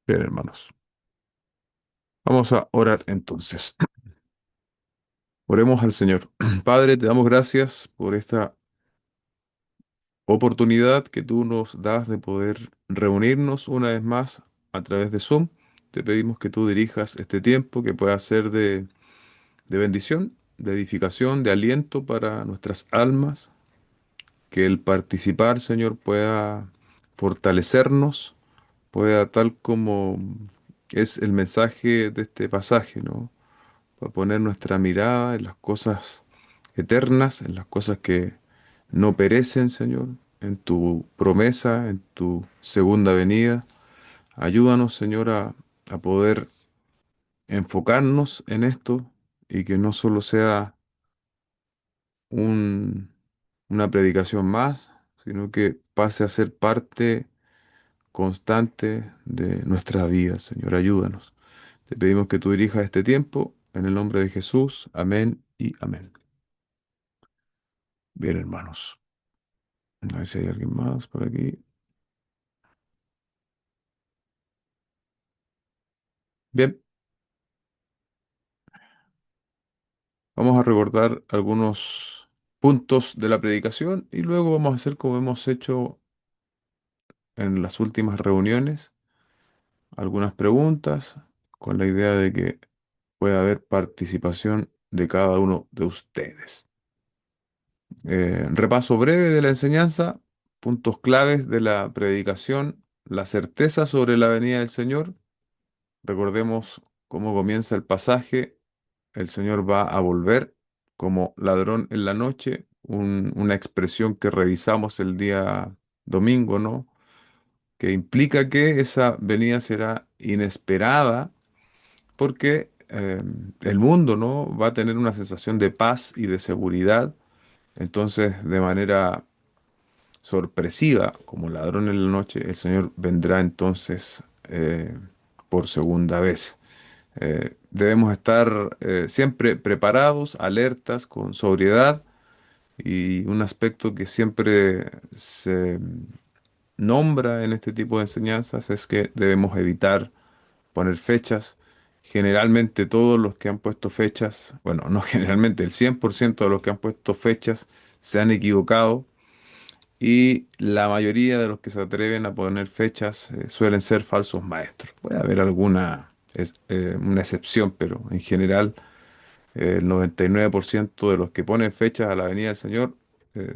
Bien, hermanos. Vamos a orar entonces. Oremos al Señor. Padre, te damos gracias por esta oportunidad que tú nos das de poder reunirnos una vez más a través de Zoom. Te pedimos que tú dirijas este tiempo, que pueda ser de bendición, de edificación, de aliento para nuestras almas, que el participar, Señor, pueda fortalecernos, pueda, tal como es el mensaje de este pasaje, ¿no? Para poner nuestra mirada en las cosas eternas, en las cosas que no perecen, Señor, en tu promesa, en tu segunda venida. Ayúdanos, Señor, a poder enfocarnos en esto y que no solo sea un- una predicación más, sino que pase a ser parte constante de nuestra vida, Señor. Ayúdanos. Te pedimos que tú dirijas este tiempo en el nombre de Jesús. Amén y amén. Bien, hermanos. A ver si hay alguien más por aquí. Bien, vamos a recordar algunos puntos de la predicación y luego vamos a hacer como hemos hecho en las últimas reuniones, algunas preguntas con la idea de que pueda haber participación de cada uno de ustedes. Repaso breve de la enseñanza, puntos claves de la predicación, la certeza sobre la venida del Señor. Recordemos cómo comienza el pasaje. El Señor va a volver como ladrón en la noche, una expresión que revisamos el día domingo, ¿no? Que implica que esa venida será inesperada porque el mundo, ¿no? Va a tener una sensación de paz y de seguridad. Entonces, de manera sorpresiva, como ladrón en la noche, el Señor vendrá entonces por segunda vez. Debemos estar siempre preparados, alertas, con sobriedad, y un aspecto que siempre se nombra en este tipo de enseñanzas es que debemos evitar poner fechas. Generalmente todos los que han puesto fechas, bueno, no generalmente, el 100% de los que han puesto fechas se han equivocado, y la mayoría de los que se atreven a poner fechas suelen ser falsos maestros. Puede haber alguna una excepción, pero en general el 99% de los que ponen fechas a la venida del Señor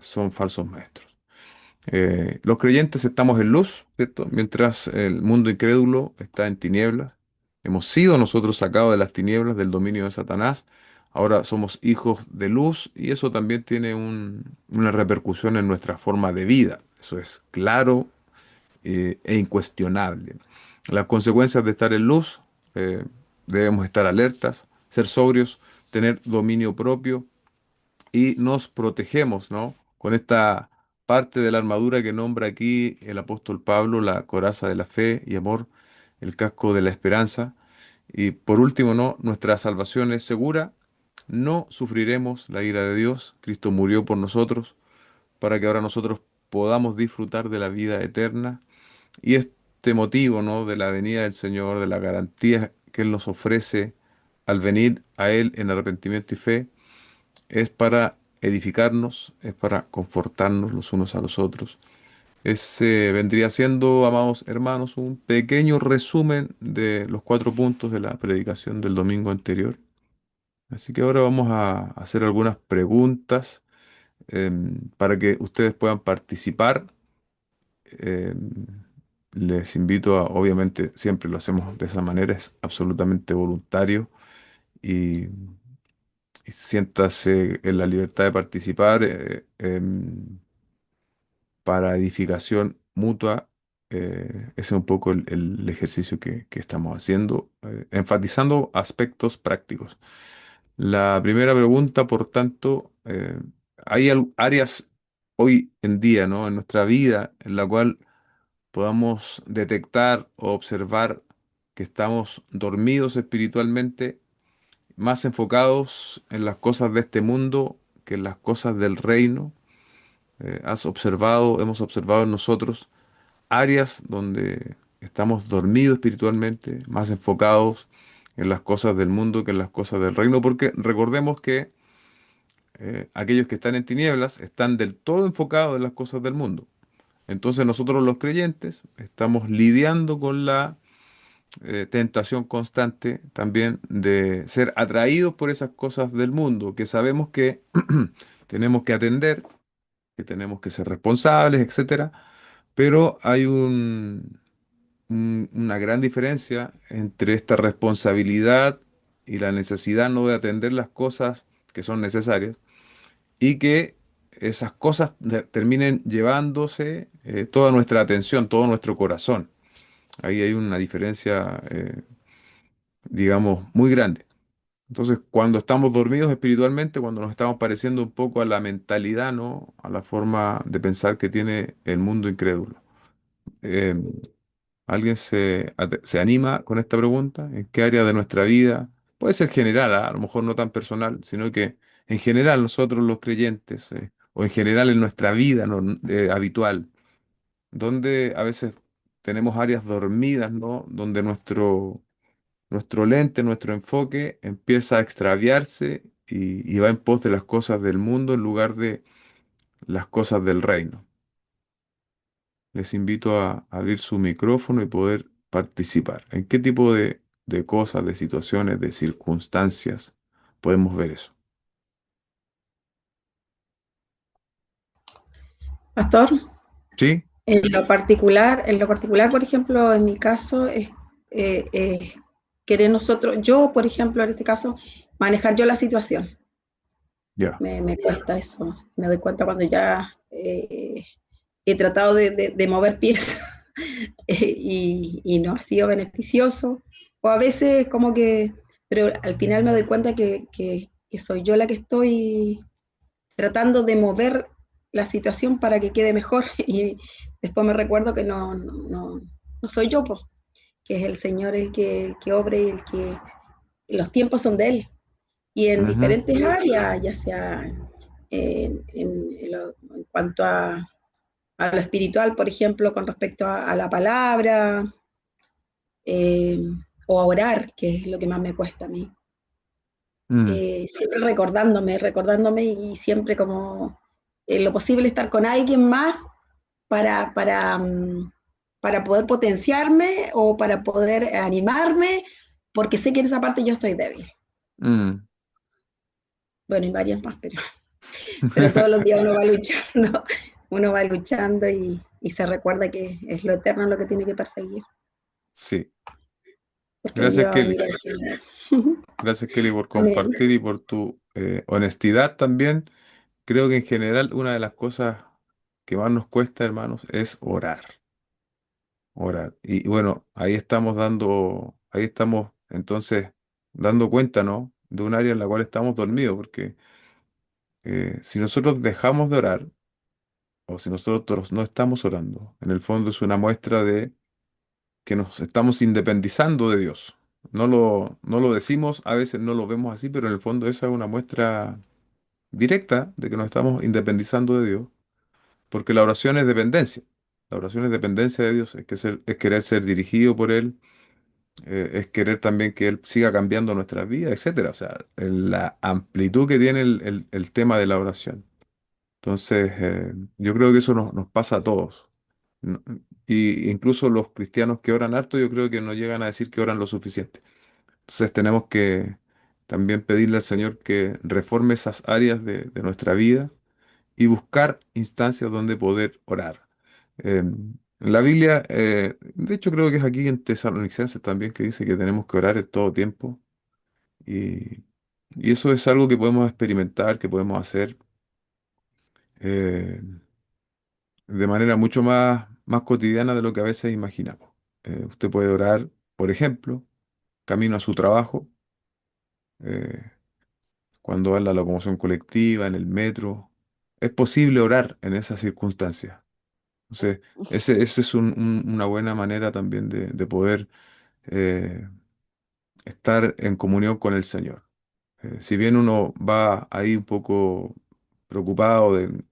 son falsos maestros. Los creyentes estamos en luz, ¿cierto? Mientras el mundo incrédulo está en tinieblas. Hemos sido nosotros sacados de las tinieblas del dominio de Satanás. Ahora somos hijos de luz y eso también tiene una repercusión en nuestra forma de vida. Eso es claro e incuestionable. Las consecuencias de estar en luz, eh, debemos estar alertas, ser sobrios, tener dominio propio, y nos protegemos, ¿no? Con esta parte de la armadura que nombra aquí el apóstol Pablo, la coraza de la fe y amor, el casco de la esperanza. Y por último, ¿no? Nuestra salvación es segura, no sufriremos la ira de Dios. Cristo murió por nosotros para que ahora nosotros podamos disfrutar de la vida eterna. Y este motivo, ¿no? De la venida del Señor, de la garantía que Él nos ofrece al venir a Él en arrepentimiento y fe, es para edificarnos, es para confortarnos los unos a los otros. Ese vendría siendo, amados hermanos, un pequeño resumen de los 4 puntos de la predicación del domingo anterior. Así que ahora vamos a hacer algunas preguntas para que ustedes puedan participar. Les invito a, obviamente, siempre lo hacemos de esa manera, es absolutamente voluntario, y siéntase en la libertad de participar para edificación mutua. Ese es un poco el ejercicio que estamos haciendo, enfatizando aspectos prácticos. La primera pregunta, por tanto, ¿hay áreas hoy en día, ¿no? En nuestra vida en la cual podamos detectar o observar que estamos dormidos espiritualmente, más enfocados en las cosas de este mundo que en las cosas del reino? Has observado, hemos observado en nosotros áreas donde estamos dormidos espiritualmente, más enfocados en las cosas del mundo que en las cosas del reino, porque recordemos que aquellos que están en tinieblas están del todo enfocados en las cosas del mundo. Entonces nosotros los creyentes estamos lidiando con la tentación constante también de ser atraídos por esas cosas del mundo que sabemos que tenemos que atender, que tenemos que ser responsables, etcétera, pero hay una gran diferencia entre esta responsabilidad y la necesidad no de atender las cosas que son necesarias y que esas cosas terminen llevándose toda nuestra atención, todo nuestro corazón. Ahí hay una diferencia, digamos, muy grande. Entonces, cuando estamos dormidos espiritualmente, cuando nos estamos pareciendo un poco a la mentalidad, ¿no? A la forma de pensar que tiene el mundo incrédulo. Eh, ¿Alguien se anima con esta pregunta? ¿En qué área de nuestra vida? Puede ser general, ¿ah? A lo mejor no tan personal, sino que en general nosotros los creyentes, o en general en nuestra vida, ¿no? Habitual, donde a veces tenemos áreas dormidas, ¿no? Donde nuestro lente, nuestro enfoque empieza a extraviarse y va en pos de las cosas del mundo en lugar de las cosas del reino. Les invito a abrir su micrófono y poder participar. ¿En qué tipo de cosas, de situaciones, de circunstancias podemos ver eso? Pastor, ¿Sí? en lo particular, por ejemplo, en mi caso es querer nosotros, yo, por ejemplo, en este caso, manejar yo la situación. Ya. Me cuesta eso. Me doy cuenta cuando ya he tratado de mover pies y no ha sido beneficioso. O a veces como que, pero al final me doy cuenta que soy yo la que estoy tratando de mover la situación para que quede mejor y después me recuerdo que no soy yo, po, que es el Señor el que obra y el que los tiempos son de Él. Y en Ujú. diferentes áreas, ya sea en cuanto a lo espiritual, por ejemplo, con respecto a la palabra, eh, o a orar, que es lo que más me cuesta a mí. Mm, Siempre recordándome y siempre como en lo posible estar con alguien más para, para, mm, para poder potenciarme o para poder animarme, porque sé que en esa parte yo estoy débil. mm. Bueno, y varias más, pero todos los días uno va luchando, uno va luchando y se recuerda que es lo eterno lo que tiene que perseguir, Sí. porque un Gracias, día va a venir Kelly. el Señor. Gracias, Kelly, por Amén. compartir y por tu honestidad también. Creo que en general una de las cosas que más nos cuesta, hermanos, es orar. Orar. Y bueno, ahí estamos entonces dando cuenta, ¿no? De un área en la cual estamos dormidos, porque si nosotros dejamos de orar, o si nosotros no estamos orando, en el fondo es una muestra de que nos estamos independizando de Dios. No lo decimos, a veces no lo vemos así, pero en el fondo esa es una muestra directa de que nos estamos independizando de Dios, porque la oración es dependencia. La oración es dependencia de Dios, es querer ser dirigido por Él, es querer también que Él siga cambiando nuestras vidas, etcétera. O sea, en la amplitud que tiene el tema de la oración. Entonces, yo creo que eso nos pasa a todos. No- Y incluso los cristianos que oran harto, yo creo que no llegan a decir que oran lo suficiente. Entonces tenemos que también pedirle al Señor que reforme esas áreas de nuestra vida y buscar instancias donde poder orar. En la Biblia, de hecho creo que es aquí en Tesalonicenses también que dice que tenemos que orar en todo tiempo y, y eso es algo que podemos experimentar, que podemos hacer de manera mucho más cotidiana de lo que a veces imaginamos. Usted puede orar, por ejemplo, camino a su trabajo, eh, cuando va en la locomoción colectiva, en el metro. Es posible orar en esas circunstancias. Entonces, ese es una buena manera también de poder eh, estar en comunión con el Señor. Si bien uno va ahí un poco preocupado bueno,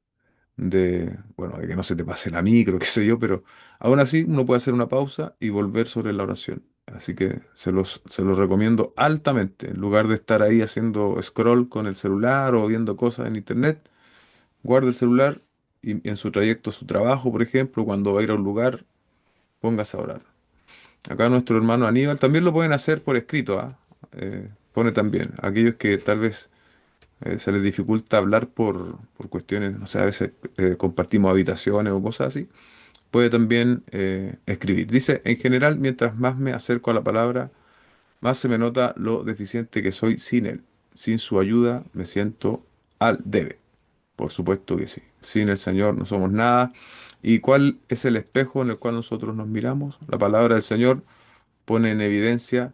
de que no se te pase la micro, qué sé yo, pero Aún así, uno puede hacer una pausa y volver sobre la oración. Así que se los recomiendo altamente. En lugar de estar ahí haciendo scroll con el celular o viendo cosas en internet, guarde el celular y en su trayecto a su trabajo, por ejemplo, cuando va a ir a un lugar, póngase a orar. Acá nuestro hermano Aníbal también lo pueden hacer por escrito, ¿ah? Pone también, aquellos que tal vez se les dificulta hablar por cuestiones, no sé, a veces compartimos habitaciones o cosas así, puede también escribir. Dice, en general, mientras más me acerco a la palabra, más se me nota lo deficiente que soy sin él. Sin su ayuda me siento al debe. Por supuesto que sí. Sin el Señor no somos nada. ¿Y cuál es el espejo en el cual nosotros nos miramos? La palabra del Señor pone en evidencia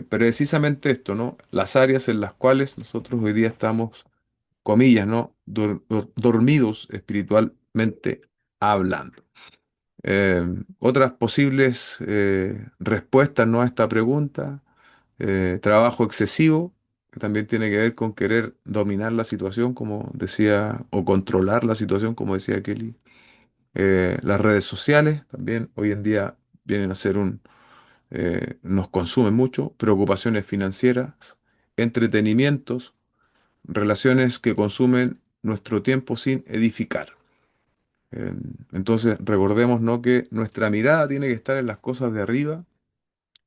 precisamente esto, ¿no? Las áreas en las cuales nosotros hoy día estamos, comillas, ¿no? Dormidos espiritualmente hablando. Otras posibles respuestas, ¿no? A esta pregunta, trabajo excesivo, que también tiene que ver con querer dominar la situación, como decía, o controlar la situación, como decía Kelly. Las redes sociales también hoy en día vienen a ser nos consumen mucho, preocupaciones financieras, entretenimientos, relaciones que consumen nuestro tiempo sin edificar. Eh, entonces, recordemos, ¿no? Que nuestra mirada tiene que estar en las cosas de arriba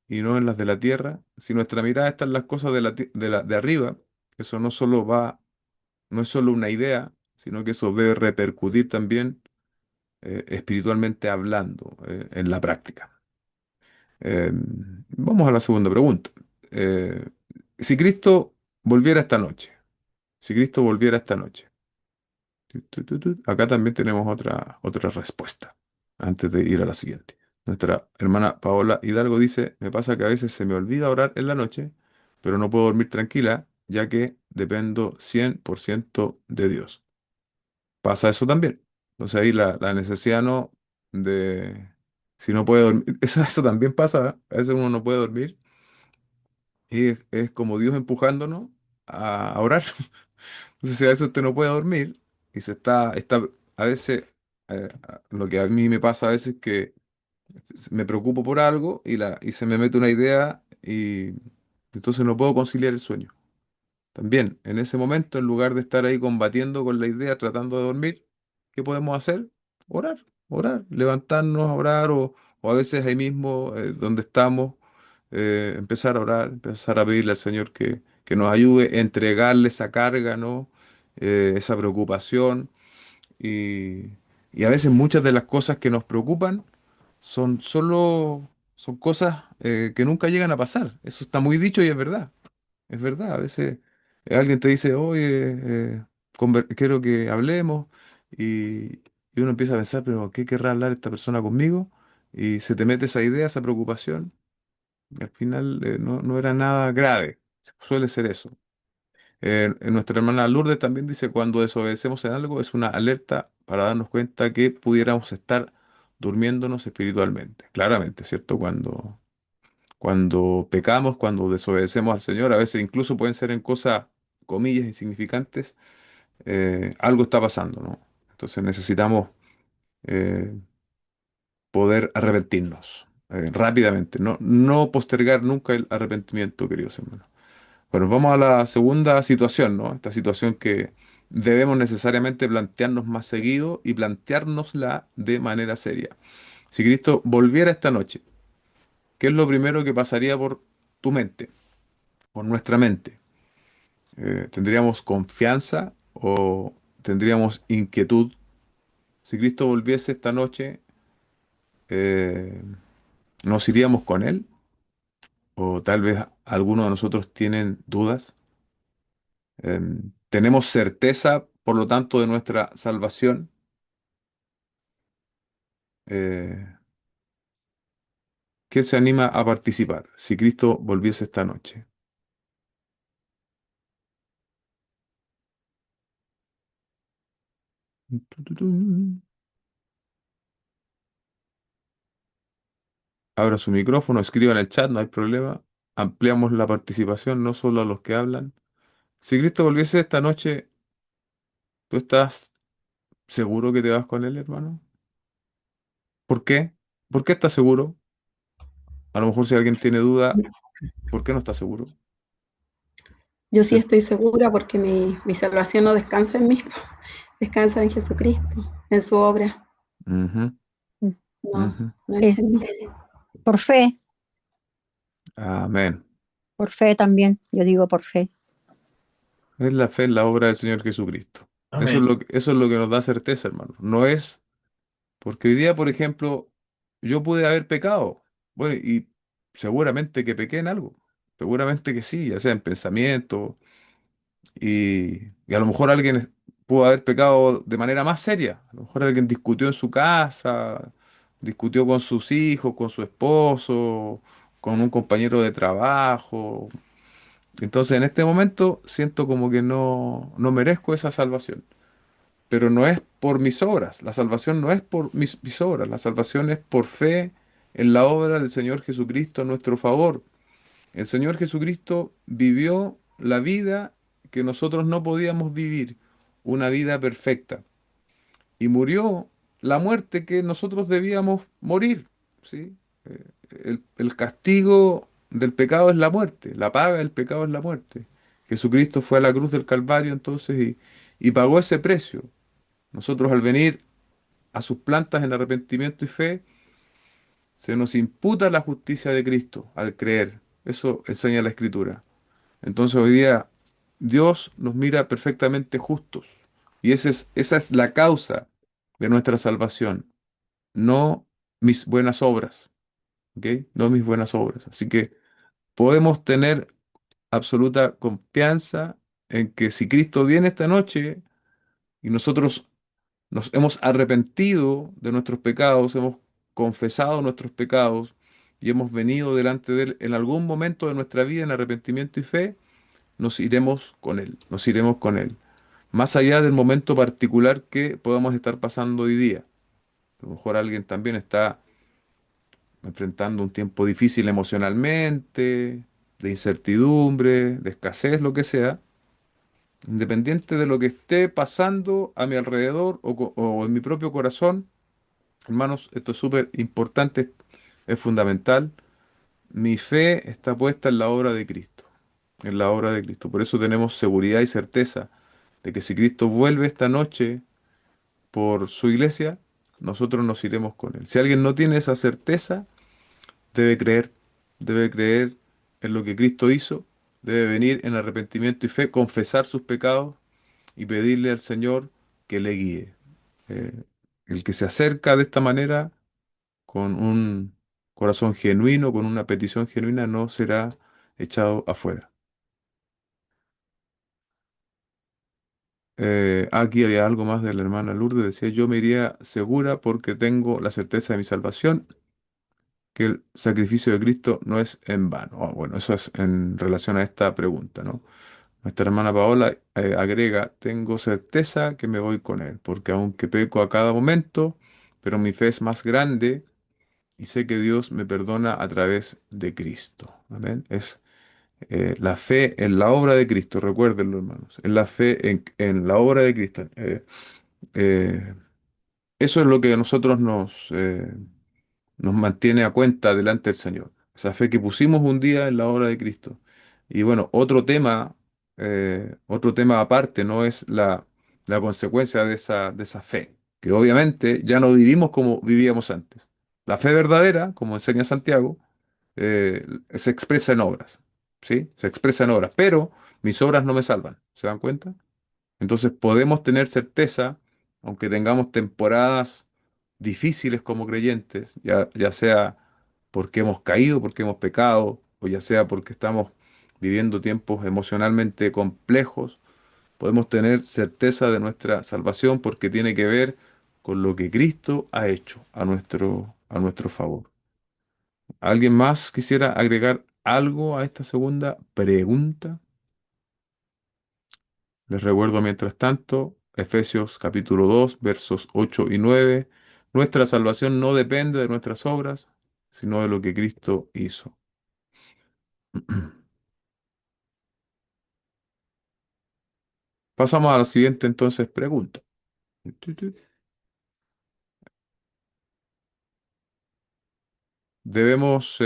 y no en las de la tierra. Si nuestra mirada está en las cosas de arriba, eso no es solo una idea, sino que eso debe repercutir también espiritualmente hablando en la práctica. Vamos a la segunda pregunta. Eh, si Cristo volviera esta noche, si Cristo volviera esta noche, acá también tenemos otra respuesta antes de ir a la siguiente. Nuestra hermana Paola Hidalgo dice, me pasa que a veces se me olvida orar en la noche, pero no puedo dormir tranquila, ya que dependo 100% de Dios. Pasa eso también. Entonces ahí la necesidad no de... Si no puede dormir, eso también pasa, ¿eh? A veces uno no puede dormir y es como Dios empujándonos a orar. Entonces, si a veces usted no puede dormir y está a veces, lo que a mí me pasa a veces es que me preocupo por algo y se me mete una idea y entonces no puedo conciliar el sueño. También, en ese momento, en lugar de estar ahí combatiendo con la idea, tratando de dormir, ¿qué podemos hacer? Orar, orar, levantarnos a orar o a veces ahí mismo, donde estamos, empezar a orar, empezar a pedirle al Señor que nos ayude, entregarle esa carga, ¿no? Esa preocupación y, y a veces muchas de las cosas que nos preocupan son cosas que nunca llegan a pasar. Eso está muy dicho y es verdad. Es verdad, a veces alguien te dice, oye, quiero que hablemos, y uno empieza a pensar, pero ¿qué querrá hablar esta persona conmigo? Y se te mete esa idea, esa preocupación, y al final no era nada grave, suele ser eso. Nuestra hermana Lourdes también dice, cuando desobedecemos en algo es una alerta para darnos cuenta que pudiéramos estar durmiéndonos espiritualmente, claramente, ¿cierto? Cuando pecamos, cuando desobedecemos al Señor, a veces incluso pueden ser en cosas, comillas, insignificantes, algo está pasando, ¿no? Entonces necesitamos eh, poder arrepentirnos rápidamente, no postergar nunca el arrepentimiento, queridos hermanos. Bueno, vamos a la segunda situación, ¿no? Esta situación que debemos necesariamente plantearnos más seguido y planteárnosla de manera seria. Si Cristo volviera esta noche, ¿qué es lo primero que pasaría por tu mente, por nuestra mente? ¿Tendríamos confianza o tendríamos inquietud? Si Cristo volviese esta noche, eh, ¿nos iríamos con Él? ¿O tal vez algunos de nosotros tienen dudas? ¿Tenemos certeza, por lo tanto, de nuestra salvación? Eh, ¿Quién se anima a participar si Cristo volviese esta noche? Abra su micrófono, escriba en el chat, no hay problema. Ampliamos la participación, no solo a los que hablan. Si Cristo volviese esta noche, ¿tú estás seguro que te vas con Él, hermano? ¿Por qué? ¿Por qué está seguro? A lo mejor si alguien tiene duda, ¿por qué no está seguro? Yo sí Se- estoy segura porque mi salvación no descansa en mí, descansa en Jesucristo, en su obra. Ujú, Mm. No, ujú. no es Sí, en mí. Amén. por fe también, yo digo por fe. Es la fe en la obra del Señor Jesucristo. Amén. Eso es lo que nos da certeza, hermano. No es porque hoy día, por ejemplo, yo pude haber pecado. Bueno, y seguramente que pequé en algo. Seguramente que sí, ya sea en pensamiento. Y a lo mejor alguien pudo haber pecado de manera más seria. A lo mejor alguien discutió en su casa, discutió con sus hijos, con su esposo, con un compañero de trabajo. Entonces, en este momento siento como que no merezco esa salvación. Pero no es por mis obras. La salvación no es por mis obras. La salvación es por fe en la obra del Señor Jesucristo a nuestro favor. El Señor Jesucristo vivió la vida que nosotros no podíamos vivir, una vida perfecta, y murió la muerte que nosotros debíamos morir, ¿sí? El castigo del pecado es la muerte, la paga del pecado es la muerte. Jesucristo fue a la cruz del Calvario entonces y pagó ese precio. Nosotros al venir a sus plantas en arrepentimiento y fe, se nos imputa la justicia de Cristo al creer. Eso enseña la Escritura. Entonces hoy día Dios nos mira perfectamente justos. Y esa es la causa de nuestra salvación, no mis buenas obras, ¿ok? No mis buenas obras. Así que podemos tener absoluta confianza en que si Cristo viene esta noche y nosotros nos hemos arrepentido de nuestros pecados, hemos confesado nuestros pecados y hemos venido delante de Él en algún momento de nuestra vida en arrepentimiento y fe, nos iremos con Él, nos iremos con Él. Más allá del momento particular que podamos estar pasando hoy día. A lo mejor alguien también está enfrentando un tiempo difícil emocionalmente, de incertidumbre, de escasez, lo que sea. Independiente de lo que esté pasando a mi alrededor o en mi propio corazón, hermanos, esto es súper importante, es fundamental. Mi fe está puesta en la obra de Cristo, en la obra de Cristo. Por eso tenemos seguridad y certeza de que si Cristo vuelve esta noche por su iglesia, nosotros nos iremos con Él. Si alguien no tiene esa certeza, debe creer, debe creer en lo que Cristo hizo, debe venir en arrepentimiento y fe, confesar sus pecados y pedirle al Señor que le guíe. Eh, el que se acerca de esta manera, con un corazón genuino, con una petición genuina, no será echado afuera. Aquí había algo más de la hermana Lourdes, decía, yo me iría segura porque tengo la certeza de mi salvación, que el sacrificio de Cristo no es en vano. Ah, bueno, eso es en relación a esta pregunta, ¿no? Nuestra hermana Paola agrega, tengo certeza que me voy con Él, porque aunque peco a cada momento, pero mi fe es más grande y sé que Dios me perdona a través de Cristo. Amén. Es la fe en la obra de Cristo, recuérdenlo, hermanos, en la fe en la obra de Cristo. Eh, Eso es lo que a nosotros nos mantiene a cuenta delante del Señor. Esa fe que pusimos un día en la obra de Cristo. Y bueno, otro tema aparte, no es la consecuencia de esa fe, que obviamente ya no vivimos como vivíamos antes. La fe verdadera, como enseña Santiago, se expresa en obras, ¿sí? Se expresa en obras, pero mis obras no me salvan, ¿se dan cuenta? Entonces podemos tener certeza, aunque tengamos temporadas difíciles como creyentes, ya sea porque hemos caído, porque hemos pecado, o ya sea porque estamos viviendo tiempos emocionalmente complejos, podemos tener certeza de nuestra salvación porque tiene que ver con lo que Cristo ha hecho a nuestro favor. ¿Alguien más quisiera agregar algo a esta segunda pregunta? Les recuerdo mientras tanto, Efesios capítulo 2 versos 8 y 9. Nuestra salvación no depende de nuestras obras, sino de lo que Cristo hizo. Pasamos a la siguiente entonces pregunta. debemos,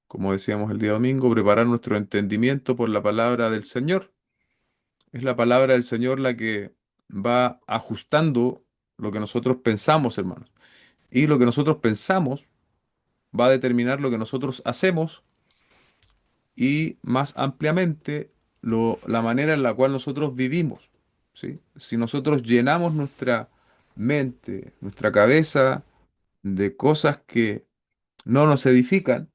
como decíamos el día domingo, preparar nuestro entendimiento por la palabra del Señor. Es la palabra del Señor la que va ajustando lo que nosotros pensamos, hermanos. Y lo que nosotros pensamos va a determinar lo que nosotros hacemos y más ampliamente la manera en la cual nosotros vivimos, ¿sí? Si nosotros llenamos nuestra mente, nuestra cabeza de cosas que no nos edifican,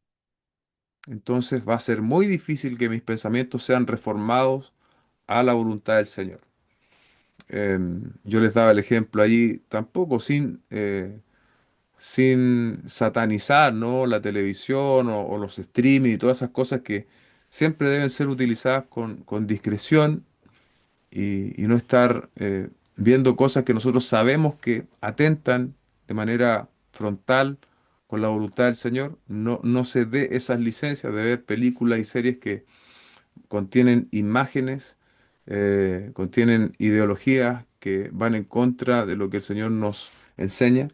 entonces va a ser muy difícil que mis pensamientos sean reformados a la voluntad del Señor. Yo les daba el ejemplo allí, tampoco sin satanizar, ¿no? La televisión o los streaming y todas esas cosas que siempre deben ser utilizadas con discreción y no estar viendo cosas que nosotros sabemos que atentan de manera frontal con la voluntad del Señor. No, no se dé esas licencias de ver películas y series que contienen imágenes, contienen ideologías que van en contra de lo que el Señor nos enseña.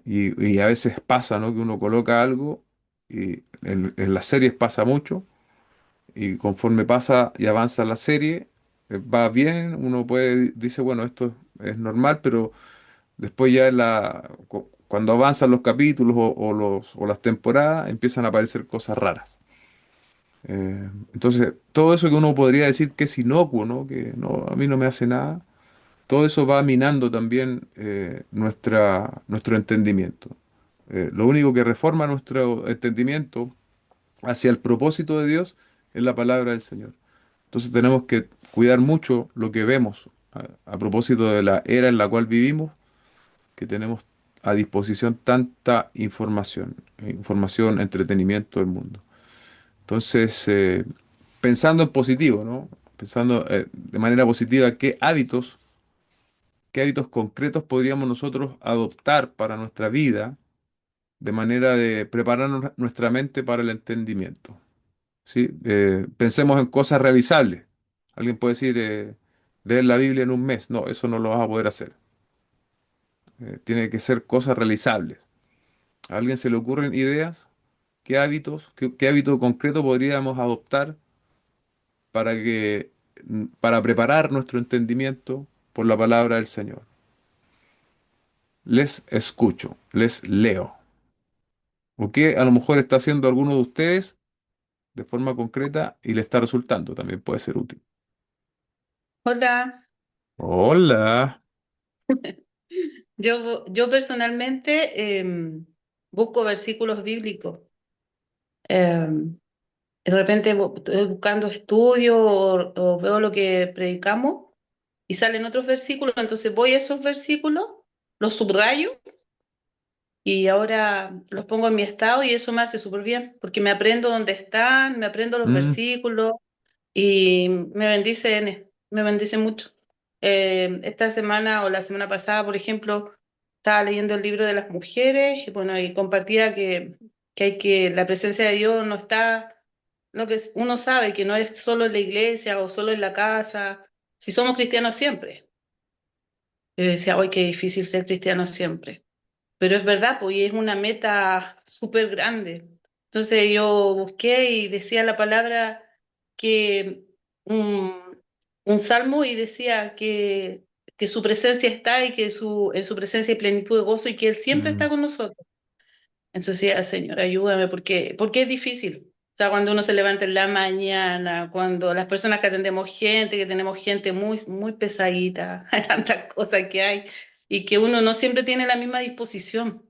Y a veces pasa, ¿no? Que uno coloca algo y en las series pasa mucho y conforme pasa y avanza la serie, va bien, uno puede, dice, bueno, esto es normal, pero después ya cuando avanzan los capítulos o las temporadas, empiezan a aparecer cosas raras. Entonces, todo eso que uno podría decir que es inocuo, ¿no? Que no, a mí no me hace nada, todo eso va minando también nuestro entendimiento. Lo único que reforma nuestro entendimiento hacia el propósito de Dios es la palabra del Señor. Entonces tenemos que cuidar mucho lo que vemos a propósito de la era en la cual vivimos, que tenemos a disposición tanta información, entretenimiento del mundo. Entonces, pensando en positivo, ¿no? Pensando de manera positiva, qué hábitos concretos podríamos nosotros adoptar para nuestra vida de manera de preparar nuestra mente para el entendimiento. ¿Sí? Pensemos en cosas realizables. Alguien puede decir, leer la Biblia en un mes. No, eso no lo vas a poder hacer. Tiene que ser cosas realizables. ¿A alguien se le ocurren ideas? ¿Qué hábito concreto podríamos adoptar para preparar nuestro entendimiento por la palabra del Señor? Les escucho, les leo. ¿O qué a lo mejor está haciendo alguno de ustedes de forma concreta y le está resultando? También puede ser útil. Hola, Hola. yo personalmente busco versículos bíblicos. Em, de repente estoy buscando estudio o veo lo que predicamos y salen otros versículos, entonces voy a esos versículos, los subrayo y ahora los pongo en mi estado y eso me hace súper bien, porque me aprendo dónde están, me aprendo los Mm, versículos y me bendice mucho. Esta semana o la semana pasada, por ejemplo, estaba leyendo el libro de las mujeres y bueno, y compartía la presencia de Dios no está, lo que uno sabe que no es solo en la iglesia o solo en la casa, si somos cristianos siempre. Yo decía, hoy qué difícil ser cristiano siempre. Pero es verdad, pues y es una meta súper grande. Entonces yo busqué y decía la palabra que un salmo y decía que su presencia está y que en su presencia hay plenitud de gozo y que Él siempre está mm, con nosotros. Entonces decía, Señor, ayúdame, porque es difícil. O sea, cuando uno se levanta en la mañana, cuando las personas que atendemos gente, que tenemos gente muy, muy pesadita, hay tantas cosas que hay, y que uno no siempre tiene la misma disposición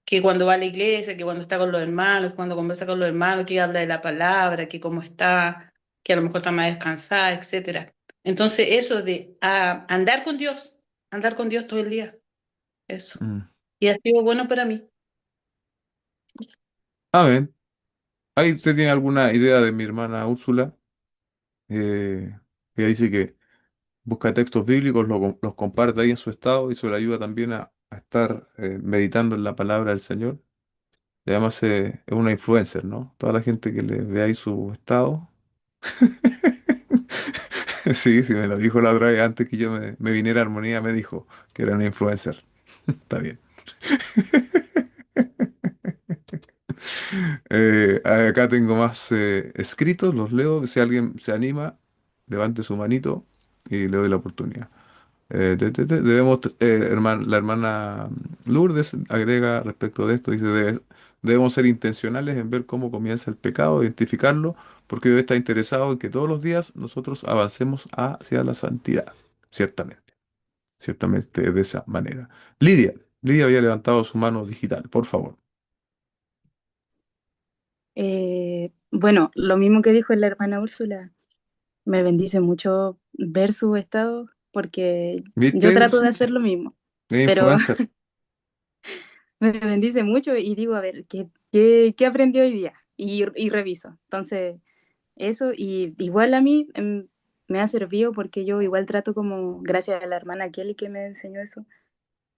que cuando va a la iglesia, que cuando está con los hermanos, cuando conversa con los hermanos, que habla de la palabra, que cómo está, que a lo mejor está más descansada, etcétera. Entonces, eso de andar con Dios todo el día, eso. mm. Y ha sido bueno para mí. Amén. ¿Ahí usted tiene alguna idea de mi hermana Úrsula? Ella dice que busca textos bíblicos, los comparte ahí en su estado y eso le ayuda también a estar meditando en la palabra del Señor. Y además es una influencer, ¿no? Toda la gente que le ve ahí su estado. Sí, sí, me lo dijo la otra vez, antes que yo me viniera a Armonía, me dijo que era una influencer. Está bien. Acá tengo más escritos, los leo. Si alguien se anima, levante su manito y le doy la oportunidad. La hermana Lourdes agrega respecto de esto, dice, debemos ser intencionales en ver cómo comienza el pecado, identificarlo, porque Dios está interesado en que todos los días nosotros avancemos hacia la santidad, ciertamente, ciertamente de esa manera. Lidia había levantado su mano digital, por favor. Bueno, lo mismo que dijo la hermana Úrsula, me bendice mucho ver su estado porque yo ¿Viste, trato de Úrsula? hacer lo mismo, Es pero influencer. me bendice mucho y digo, a ver, qué aprendí hoy día? Y reviso. Entonces, eso, y igual a mí me ha servido porque yo igual trato como, gracias a la hermana Kelly que me enseñó eso,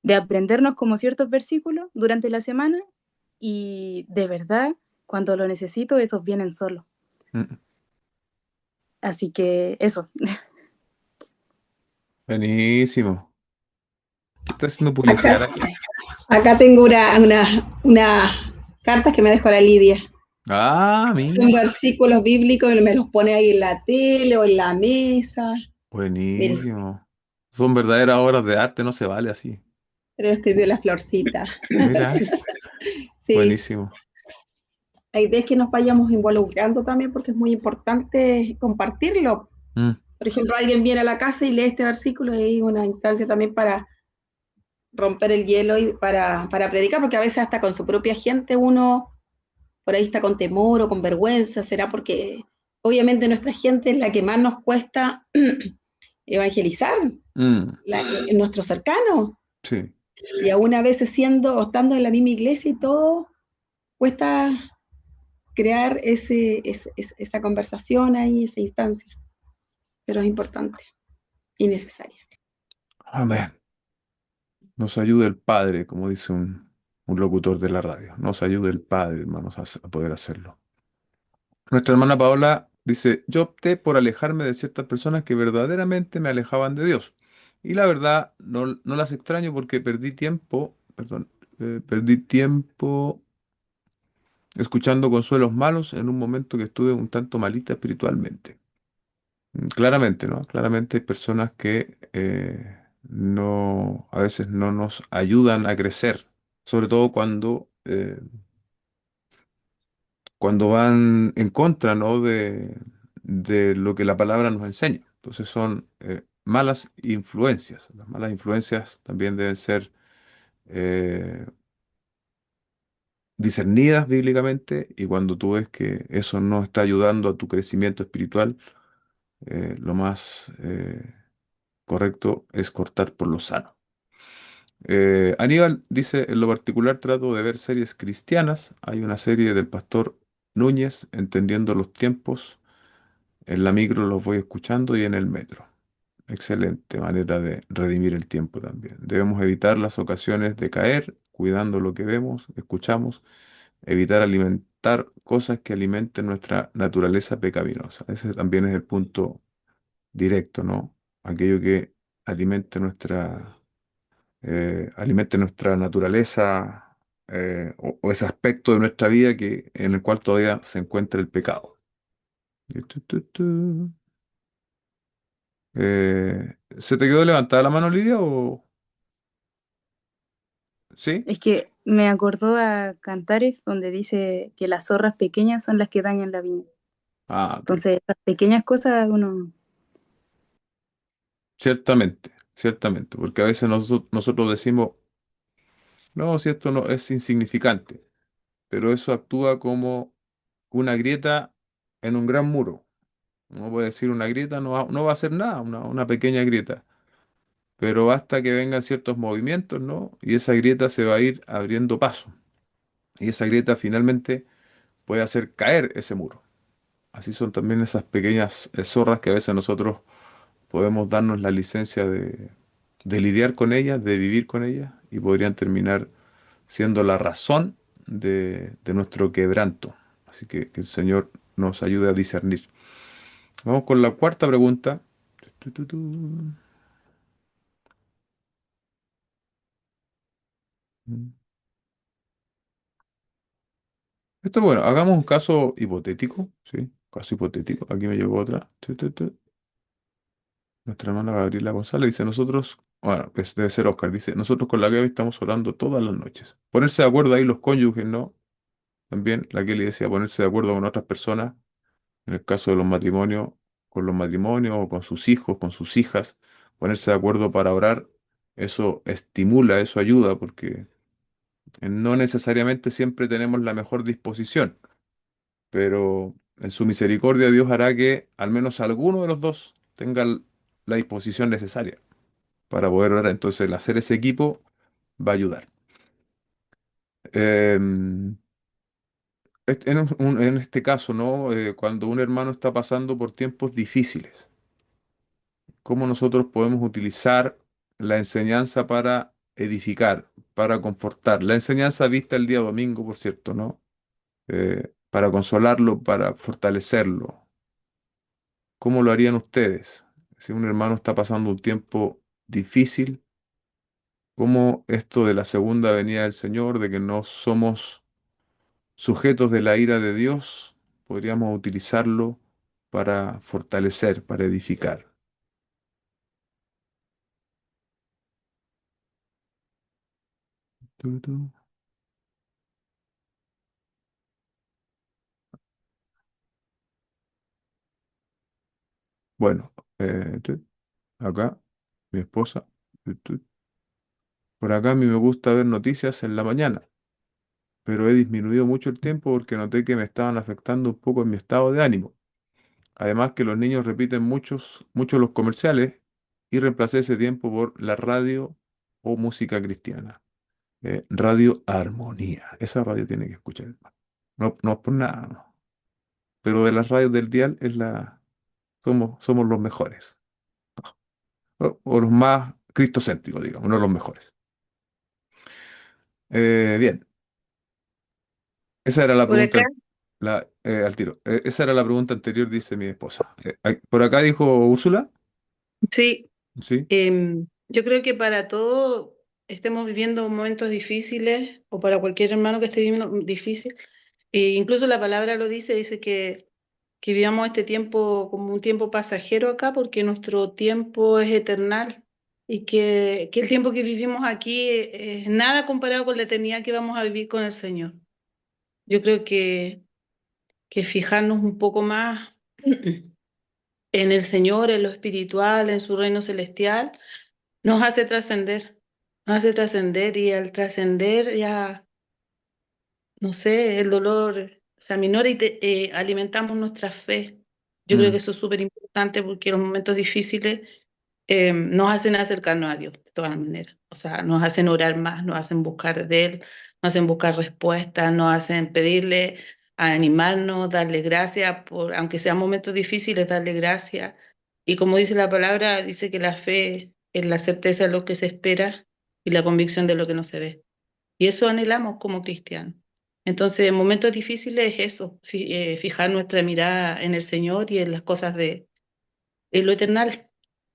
de aprendernos como ciertos versículos durante la semana y de verdad, cuando lo necesito, esos vienen solos. Mm, Así que eso. Buenísimo. ¿Está haciendo Acá, publicidad aquí? acá tengo una cartas que me dejó la Lidia. Ah, Son mira. versículos bíblicos y me los pone ahí en la tele o en la mesa. Mire, Buenísimo. Son verdaderas obras de arte, no se vale así. pero escribió la florcita. Mira, Sí, buenísimo. la idea es que nos vayamos involucrando también porque es muy importante compartirlo. Mm, Por ejemplo, alguien viene a la casa y lee este versículo y hay una instancia también para romper el hielo y para predicar, porque a veces hasta con su propia gente uno por ahí está con temor o con vergüenza, será porque obviamente nuestra gente es la que más nos cuesta evangelizar, mm, nuestros cercanos, sí. y aún a veces siendo o estando en la misma iglesia y todo, cuesta crear esa conversación ahí, esa instancia, pero es importante y necesaria. Amén. Nos ayude el Padre, como dice un locutor de la radio. Nos ayude el Padre, hermanos, a poder hacerlo. Nuestra hermana Paola dice, yo opté por alejarme de ciertas personas que verdaderamente me alejaban de Dios. Y la verdad, no las extraño porque perdí tiempo, perdón, perdí tiempo escuchando consuelos malos en un momento que estuve un tanto malita espiritualmente. Claramente, ¿no? Claramente hay personas que a veces no nos ayudan a crecer, sobre todo cuando van en contra, ¿no? de lo que la palabra nos enseña. Entonces son malas influencias. Las malas influencias también deben ser eh, discernidas bíblicamente y cuando tú ves que eso no está ayudando a tu crecimiento espiritual, lo más correcto es cortar por lo sano. Aníbal dice, en lo particular trato de ver series cristianas. Hay una serie del pastor Núñez, Entendiendo los tiempos. En la micro los voy escuchando y en el metro. Excelente manera de redimir el tiempo también. Debemos evitar las ocasiones de caer, cuidando lo que vemos, escuchamos, evitar alimentar cosas que alimenten nuestra naturaleza pecaminosa. Ese también es el punto directo, ¿no? Aquello que alimente alimente nuestra naturaleza o ese aspecto de nuestra vida en el cual todavía se encuentra el pecado. Y ¿Se te quedó levantada la mano, Lidia, o sí? Es que me acordó a Cantares donde dice que las zorras pequeñas son las que dañan la viña. Ah, ok. Entonces, esas pequeñas cosas uno... Ciertamente, ciertamente, porque a veces nosotros decimos, no, si esto no es insignificante, pero eso actúa como una grieta en un gran muro. Uno puede decir una grieta, no va a hacer nada, una pequeña grieta. Pero basta que vengan ciertos movimientos, ¿no? Y esa grieta se va a ir abriendo paso. Y esa grieta finalmente puede hacer caer ese muro. Así son también esas pequeñas zorras que a veces nosotros podemos darnos la licencia de lidiar con ellas, de vivir con ellas, y podrían terminar siendo la razón de nuestro quebranto. Así que el Señor nos ayude a discernir. Vamos con la cuarta pregunta. Tu, tu, tu. Esto, bueno, hagamos un caso hipotético, ¿sí? Caso hipotético. Aquí me llegó otra. Nuestra hermana Gabriela González dice, nosotros, bueno, debe ser Oscar, dice, nosotros con la Gaby estamos orando todas las noches. Ponerse de acuerdo ahí los cónyuges, ¿no? También la Kelly decía ponerse de acuerdo con otras personas, en el caso de los matrimonios o con sus hijos, con sus hijas, ponerse de acuerdo para orar, eso estimula, eso ayuda, porque no necesariamente siempre tenemos la mejor disposición, pero en su misericordia Dios hará que al menos alguno de los dos tenga la disposición necesaria para poder orar. Entonces, el hacer ese equipo va a ayudar. Em, en este caso, ¿no? Cuando un hermano está pasando por tiempos difíciles, ¿cómo nosotros podemos utilizar la enseñanza para edificar, para confortar? La enseñanza vista el día domingo, por cierto, ¿no? Para consolarlo, para fortalecerlo. ¿Cómo lo harían ustedes? Si un hermano está pasando un tiempo difícil, ¿cómo esto de la segunda venida del Señor, de que no somos sujetos de la ira de Dios, podríamos utilizarlo para fortalecer, para edificar? Tu, tu. Bueno, acá, mi esposa. Por acá a mí me gusta ver noticias en la mañana, pero he disminuido mucho el tiempo porque noté que me estaban afectando un poco en mi estado de ánimo. Además que los niños repiten muchos los comerciales y reemplacé ese tiempo por la radio o música cristiana. Radio Armonía. Esa radio tiene que escuchar, hermano. No, no es por nada, no. Pero de las radios del dial somos los mejores. O los más cristocéntricos, digamos, no los mejores. Bien, esa era la Por acá, pregunta al tiro. Esa era la pregunta anterior, dice mi esposa. Por acá dijo Úrsula. sí, Sí. yo creo que para todo estemos viviendo momentos difíciles o para cualquier hermano que esté viviendo difícil, incluso la palabra lo dice, dice que vivamos este tiempo como un tiempo pasajero acá porque nuestro tiempo es eternal y que el tiempo que vivimos aquí es nada comparado con la eternidad que vamos a vivir con el Señor. Yo creo que fijarnos un poco más en el Señor, en lo espiritual, en su reino celestial, nos hace trascender y al trascender ya, no sé, el dolor se aminora y alimentamos nuestra fe. Yo creo que Mm, eso es súper importante porque los momentos difíciles nos hacen acercarnos a Dios, de todas maneras. O sea, nos hacen orar más, nos hacen buscar de Él, nos hacen buscar respuestas, nos hacen pedirle, animarnos, darle gracias, aunque sean momentos difíciles, darle gracias. Y como dice la palabra, dice que la fe es la certeza de lo que se espera y la convicción de lo que no se ve. Y eso anhelamos como cristianos. Entonces, en momentos difíciles es eso, fijar nuestra mirada en el Señor y en las cosas de lo eternal,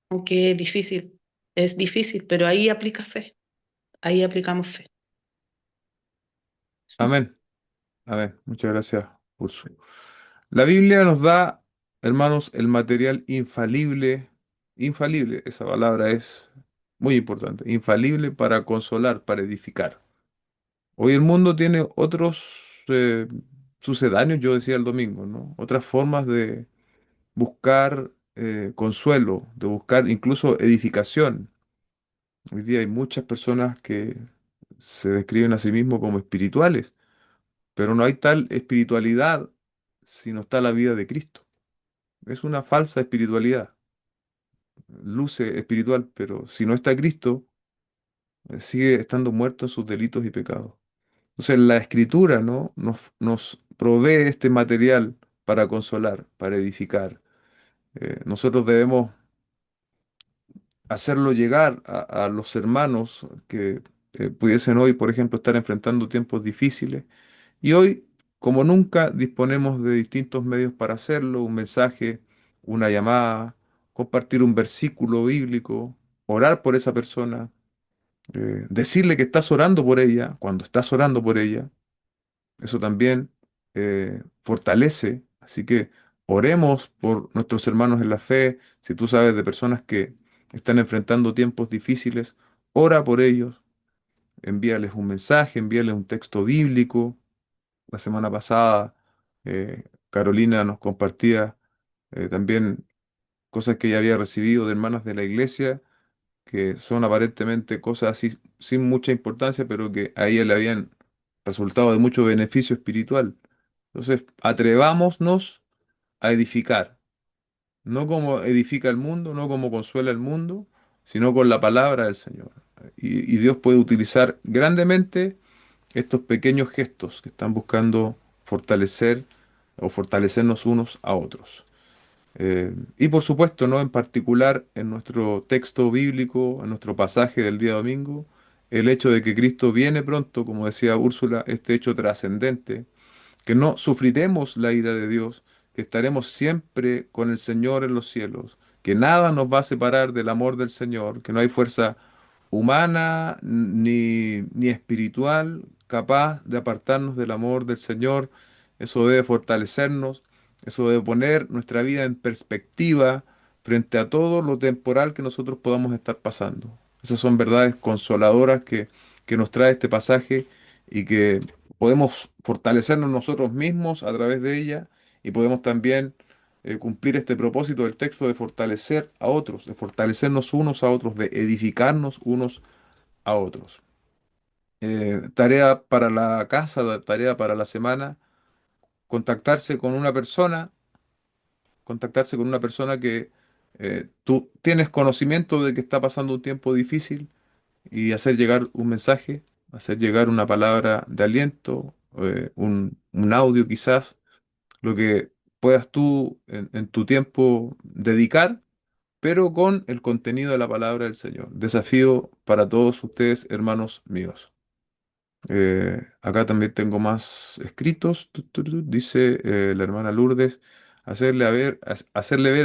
aunque es difícil, pero ahí aplica fe, ahí aplicamos fe. amén. Amén. Muchas gracias, Úrsula. La Biblia nos da, hermanos, el material infalible, infalible, esa palabra es muy importante, infalible para consolar, para edificar. Hoy el mundo tiene otros sucedáneos, yo decía el domingo, ¿no? Otras formas de buscar consuelo, de buscar incluso edificación. Hoy día hay muchas personas que se describen a sí mismos como espirituales, pero no hay tal espiritualidad si no está la vida de Cristo. Es una falsa espiritualidad. Luce espiritual, pero si no está Cristo, sigue estando muerto en sus delitos y pecados. Entonces la Escritura, ¿no? nos provee este material para consolar, para edificar. Nosotros debemos hacerlo llegar a los hermanos que pudiesen hoy, por ejemplo, estar enfrentando tiempos difíciles. Y hoy, como nunca, disponemos de distintos medios para hacerlo, un mensaje, una llamada, compartir un versículo bíblico, orar por esa persona, decirle que estás orando por ella, cuando estás orando por ella, eso también. fortalece. Así que oremos por nuestros hermanos en la fe. Si tú sabes de personas que están enfrentando tiempos difíciles, ora por ellos, envíales un mensaje, envíales un texto bíblico. La semana pasada, Carolina nos compartía también cosas que ella había recibido de hermanas de la iglesia, que son aparentemente cosas así sin mucha importancia, pero que a ella le habían resultado de mucho beneficio espiritual. Entonces, atrevámonos a edificar, no como edifica el mundo, no como consuela el mundo, sino con la palabra del Señor. Y Dios puede utilizar grandemente estos pequeños gestos que están buscando fortalecer o fortalecernos unos a otros. Y por supuesto, ¿no? En particular en nuestro texto bíblico, en nuestro pasaje del día domingo, el hecho de que Cristo viene pronto, como decía Úrsula, este hecho trascendente, que no sufriremos la ira de Dios, que estaremos siempre con el Señor en los cielos, que nada nos va a separar del amor del Señor, que no hay fuerza humana ni espiritual capaz de apartarnos del amor del Señor. Eso debe fortalecernos, eso debe poner nuestra vida en perspectiva frente a todo lo temporal que nosotros podamos estar pasando. Esas son verdades consoladoras que nos trae este pasaje y que podemos fortalecernos nosotros mismos a través de ella y podemos también cumplir este propósito del texto de fortalecer a otros, de fortalecernos unos a otros, de edificarnos unos a otros. Tarea para la casa, tarea para la semana, contactarse con una persona, contactarse con una persona que tú tienes conocimiento de que está pasando un tiempo difícil y hacer llegar un mensaje, hacer llegar una palabra de aliento, un audio quizás, lo que puedas tú en tu tiempo dedicar, pero con el contenido de la palabra del Señor. Desafío para todos ustedes, hermanos míos. Acá también tengo más escritos. Dice la hermana Lourdes, hacerle ver a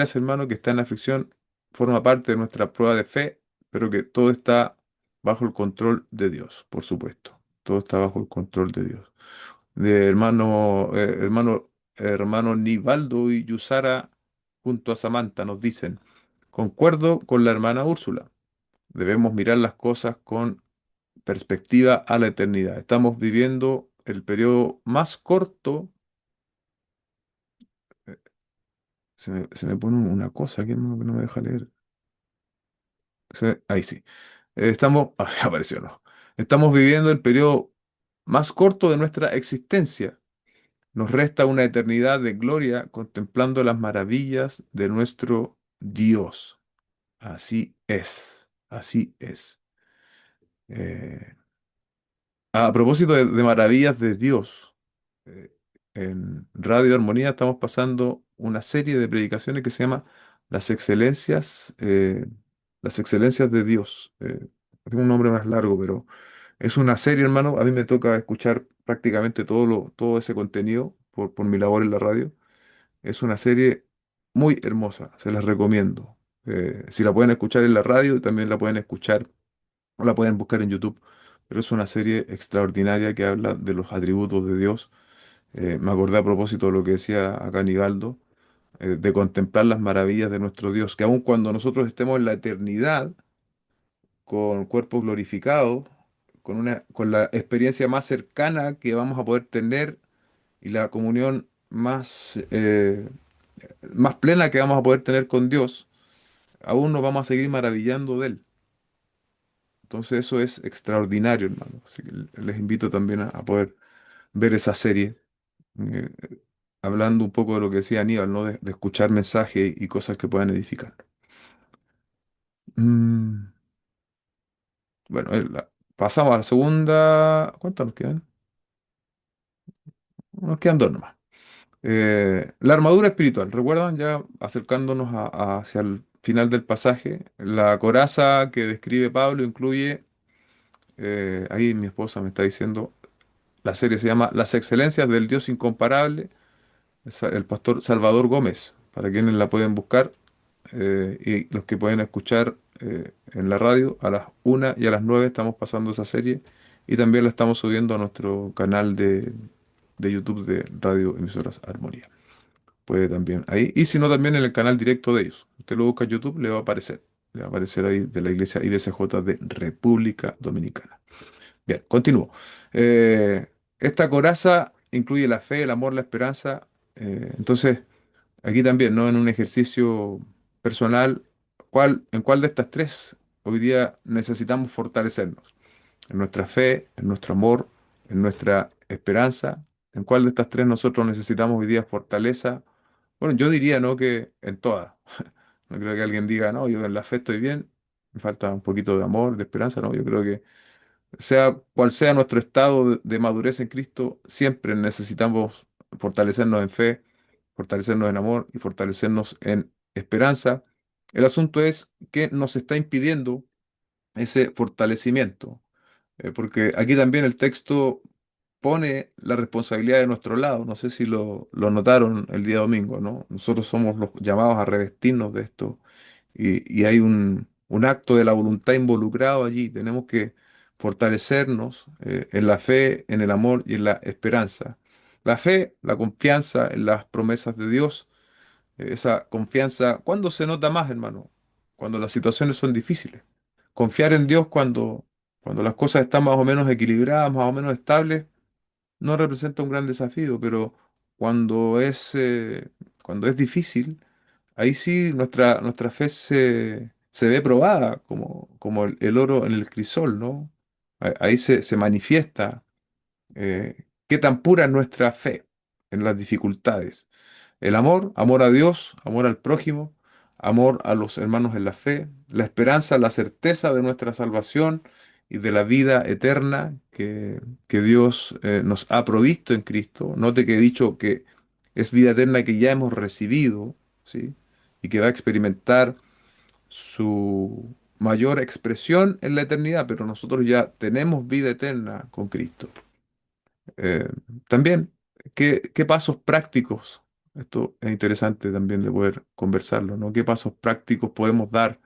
ese hermano que está en aflicción forma parte de nuestra prueba de fe, pero que todo está bajo el control de Dios, por supuesto. Todo está bajo el control de Dios. De hermano Nivaldo y Yusara junto a Samantha nos dicen, concuerdo con la hermana Úrsula. Debemos mirar las cosas con perspectiva a la eternidad. Estamos viviendo el periodo más corto. eh, se me pone una cosa aquí hermano, que no me deja leer. Ahí sí. Apareció, no. Estamos viviendo el periodo más corto de nuestra existencia. Nos resta una eternidad de gloria contemplando las maravillas de nuestro Dios. Así es, así es. Eh, a propósito de maravillas de Dios, eh, en Radio Armonía estamos pasando una serie de predicaciones que se llama Las Excelencias de Dios. Tiene un nombre más largo, pero es una serie, hermano. A mí me toca escuchar prácticamente todo ese contenido por mi labor en la radio. Es una serie muy hermosa, se las recomiendo. Si la pueden escuchar en la radio, también la pueden escuchar o la pueden buscar en YouTube. Pero es una serie extraordinaria que habla de los atributos de Dios. Me acordé a propósito de lo que decía acá Nivaldo, de contemplar las maravillas de nuestro Dios, que aun cuando nosotros estemos en la eternidad, con cuerpos glorificados, con la experiencia más cercana que vamos a poder tener y la comunión más plena que vamos a poder tener con Dios, aún nos vamos a seguir maravillando de Él. Entonces eso es extraordinario, hermano. Así que les invito también a poder ver esa serie, eh, hablando un poco de lo que decía Aníbal, ¿no? De escuchar mensajes y cosas que puedan edificar. Mm, bueno, pasamos a la segunda. ¿Cuántas nos quedan? Nos quedan dos nomás. La armadura espiritual, ¿recuerdan? Ya acercándonos hacia el final del pasaje, la coraza que describe Pablo incluye, ahí mi esposa me está diciendo, la serie se llama Las excelencias del Dios incomparable, es el pastor Salvador Gómez, para quienes la pueden buscar y los que pueden escuchar en la radio a las 1 y a las 9 estamos pasando esa serie y también la estamos subiendo a nuestro canal de YouTube de Radio Emisoras Armonía. Puede también ahí. Y si no, también en el canal directo de ellos. Usted lo busca en YouTube, le va a aparecer. Le va a aparecer ahí de la iglesia IDCJ de República Dominicana. Bien, continúo. Eh, Esta coraza incluye la fe, el amor, la esperanza. Entonces, aquí también, ¿no? En un ejercicio personal, ¿en cuál de estas tres hoy día necesitamos fortalecernos? ¿En nuestra fe, en nuestro amor, en nuestra esperanza? ¿En cuál de estas tres nosotros necesitamos hoy día fortaleza? Bueno, yo diría, ¿no? Que en todas. No creo que alguien diga, no, yo en la fe estoy bien, me falta un poquito de amor, de esperanza, no, yo creo que sea cual sea nuestro estado de madurez en Cristo, siempre necesitamos fortalecernos en fe, fortalecernos en amor y fortalecernos en esperanza. El asunto es qué nos está impidiendo ese fortalecimiento. Porque aquí también el texto pone la responsabilidad de nuestro lado. No sé si lo notaron el día domingo, ¿no? Nosotros somos los llamados a revestirnos de esto y hay un acto de la voluntad involucrado allí. Tenemos que fortalecernos en la fe, en el amor y en la esperanza. La fe, la confianza en las promesas de Dios, esa confianza, ¿cuándo se nota más, hermano? Cuando las situaciones son difíciles. Confiar en Dios cuando las cosas están más o menos equilibradas, más o menos estables, no representa un gran desafío, pero cuando cuando es difícil, ahí sí nuestra fe se ve probada, como el oro en el crisol, ¿no? Ahí se manifiesta qué tan pura es nuestra fe en las dificultades. El amor, amor a Dios, amor al prójimo, amor a los hermanos en la fe, la esperanza, la certeza de nuestra salvación y de la vida eterna que Dios nos ha provisto en Cristo. Note que he dicho que es vida eterna que ya hemos recibido, ¿sí? Y que va a experimentar su mayor expresión en la eternidad, pero nosotros ya tenemos vida eterna con Cristo. Eh, También, ¿qué pasos prácticos? Esto es interesante también de poder conversarlo, ¿no? ¿Qué pasos prácticos podemos dar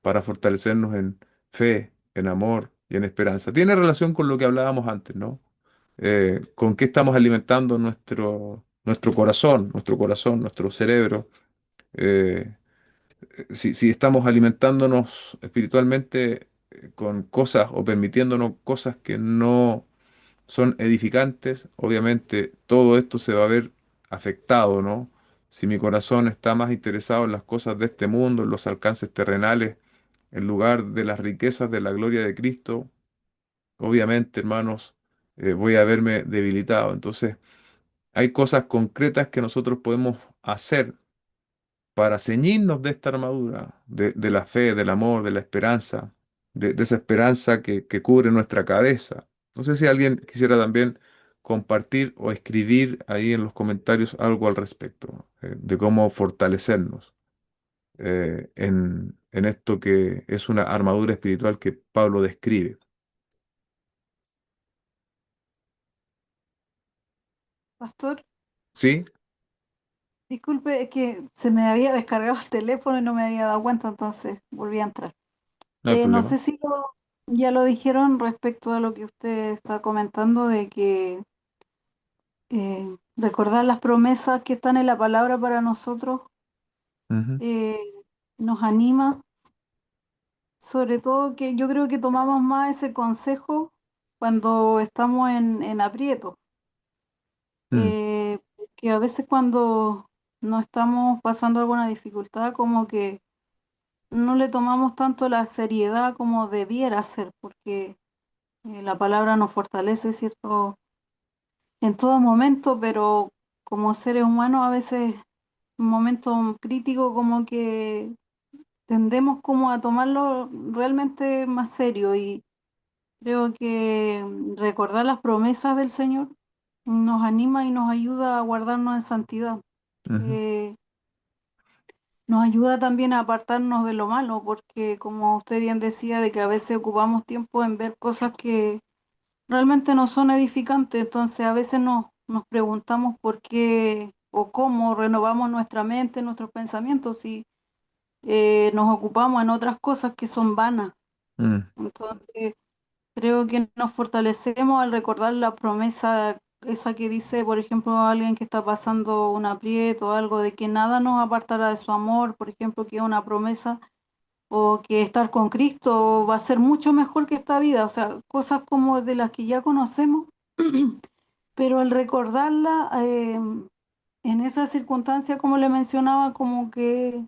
para fortalecernos en fe, en amor y en esperanza? Tiene relación con lo que hablábamos antes, ¿no? Con qué estamos alimentando nuestro corazón, nuestro cerebro. Eh, si estamos alimentándonos espiritualmente con cosas o permitiéndonos cosas que no son edificantes, obviamente todo esto se va a ver afectado, ¿no? Si mi corazón está más interesado en las cosas de este mundo, en los alcances terrenales, en lugar de las riquezas de la gloria de Cristo, obviamente, hermanos, voy a verme debilitado. Entonces, hay cosas concretas que nosotros podemos hacer para ceñirnos de esta armadura, de la fe, del amor, de la esperanza, de esa esperanza que cubre nuestra cabeza. No sé si alguien quisiera también compartir o escribir ahí en los comentarios algo al respecto, de cómo fortalecernos en esto que es una armadura espiritual que Pablo describe. Pastor, ¿Sí? disculpe, es que se me había descargado el teléfono y no me había dado cuenta, entonces volví a entrar. No hay No problema. sé si ya lo dijeron respecto a lo que usted está comentando de que recordar las promesas que están en la palabra para nosotros Ujú, eh, nos anima, sobre todo que yo creo que tomamos más ese consejo cuando estamos en aprieto, mm, que a veces cuando no estamos pasando alguna dificultad, como que no le tomamos tanto la seriedad como debiera ser, porque la palabra nos fortalece, ¿cierto? En todo momento, pero como seres humanos a veces en momentos críticos como que tendemos como a tomarlo realmente más serio y creo que recordar las promesas del Señor nos anima y nos ayuda a guardarnos en santidad. ujú, Eh, Nos ayuda también a apartarnos de lo malo, porque como usted bien decía, de que a veces ocupamos tiempo en ver cosas que realmente no son edificantes, entonces a veces nos preguntamos por qué o cómo renovamos nuestra mente, nuestros pensamientos, si nos ocupamos en otras cosas que son vanas. mm, Entonces creo que nos fortalecemos al recordar la promesa esa que dice, por ejemplo, alguien que está pasando un aprieto o algo, de que nada nos apartará de su amor, por ejemplo, que es una promesa, o que estar con Cristo va a ser mucho mejor que esta vida, o sea, cosas como de las que ya conocemos, pero al recordarla, en esa circunstancia, como le mencionaba, como que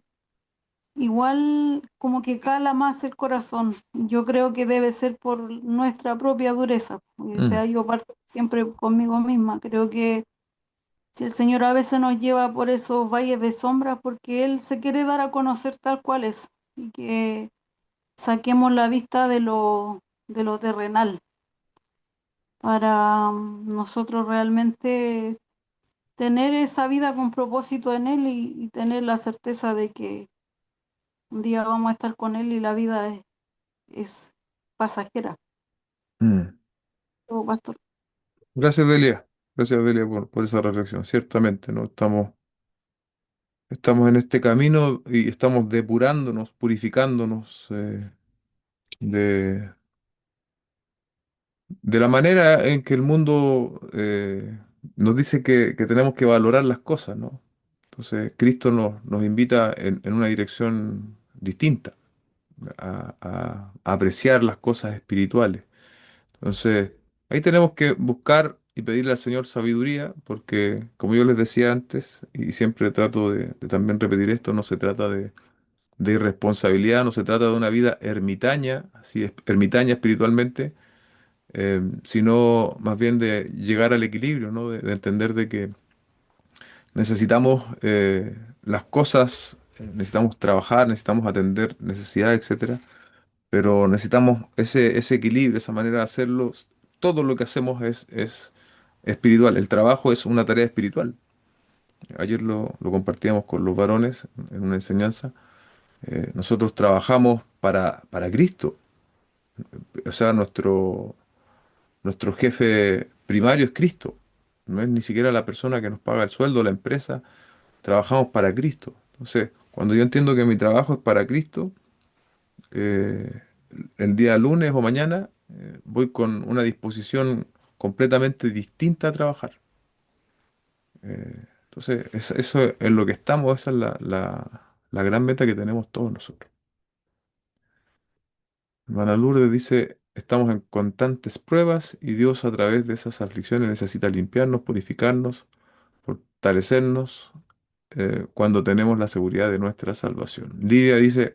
igual como que cala más el corazón. Yo creo que debe ser por nuestra propia dureza. O Mm, sea, yo parto siempre conmigo misma. Creo que si el Señor a veces nos lleva por esos valles de sombra, porque Él se quiere dar a conocer tal cual es, y que saquemos la vista de lo terrenal para nosotros realmente tener esa vida con propósito en Él y tener la certeza de que un día vamos a estar con Él y la vida es pasajera. mm. Oh, pastor. Gracias, Delia. Gracias, Delia, por esa reflexión. Ciertamente, ¿no? Estamos en este camino y estamos depurándonos, purificándonos de, de la manera en que el mundo nos dice que tenemos que valorar las cosas, ¿no? Entonces, Cristo nos invita en una dirección distinta, a apreciar las cosas espirituales. Entonces, ahí tenemos que buscar y pedirle al Señor sabiduría, porque como yo les decía antes, y siempre trato de también repetir esto, no se trata de irresponsabilidad, no se trata de una vida ermitaña, así es, ermitaña espiritualmente, sino más bien de llegar al equilibrio, ¿no? De entender de que necesitamos las cosas, necesitamos trabajar, necesitamos atender necesidades, etcétera, pero necesitamos ese equilibrio, esa manera de hacerlo. Todo lo que hacemos es espiritual. El trabajo es una tarea espiritual. Ayer lo compartíamos con los varones en una enseñanza. Nosotros trabajamos para Cristo. O sea, nuestro jefe primario es Cristo. No es ni siquiera la persona que nos paga el sueldo, la empresa. Trabajamos para Cristo. Entonces, cuando yo entiendo que mi trabajo es para Cristo, eh, el día lunes o mañana voy con una disposición completamente distinta a trabajar. Entonces, eso es lo que estamos, esa es la gran meta que tenemos todos nosotros. Hermana Lourdes dice, estamos en constantes pruebas y Dios a través de esas aflicciones necesita limpiarnos, purificarnos, fortalecernos cuando tenemos la seguridad de nuestra salvación. Lidia dice,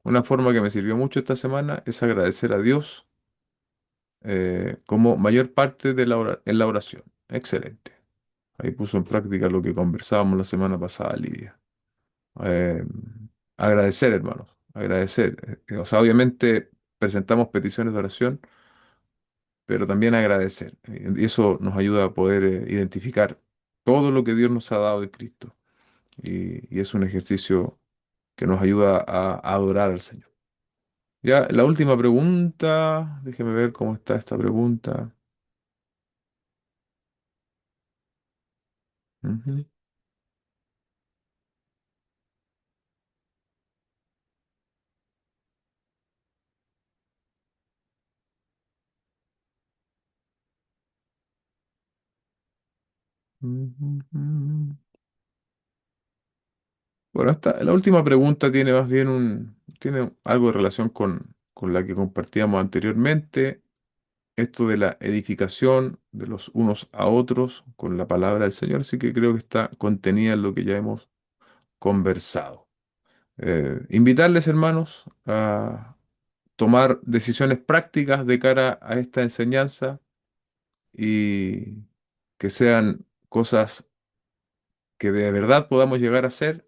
una forma que me sirvió mucho esta semana es agradecer a Dios como mayor parte de en la oración. Excelente. Ahí puso en práctica lo que conversábamos la semana pasada, Lidia. Eh, Agradecer, hermanos, agradecer. O sea, obviamente presentamos peticiones de oración, pero también agradecer. Y eso nos ayuda a poder identificar todo lo que Dios nos ha dado en Cristo. Y es un ejercicio que nos ayuda a adorar al Señor. Ya, la última pregunta, déjeme ver cómo está esta pregunta. Ujú. Ujú. Bueno, la última pregunta tiene más bien tiene algo de relación con la que compartíamos anteriormente, esto de la edificación de los unos a otros con la palabra del Señor, así que creo que está contenida en lo que ya hemos conversado. Invitarles, hermanos, a tomar decisiones prácticas de cara a esta enseñanza y que sean cosas que de verdad podamos llegar a hacer,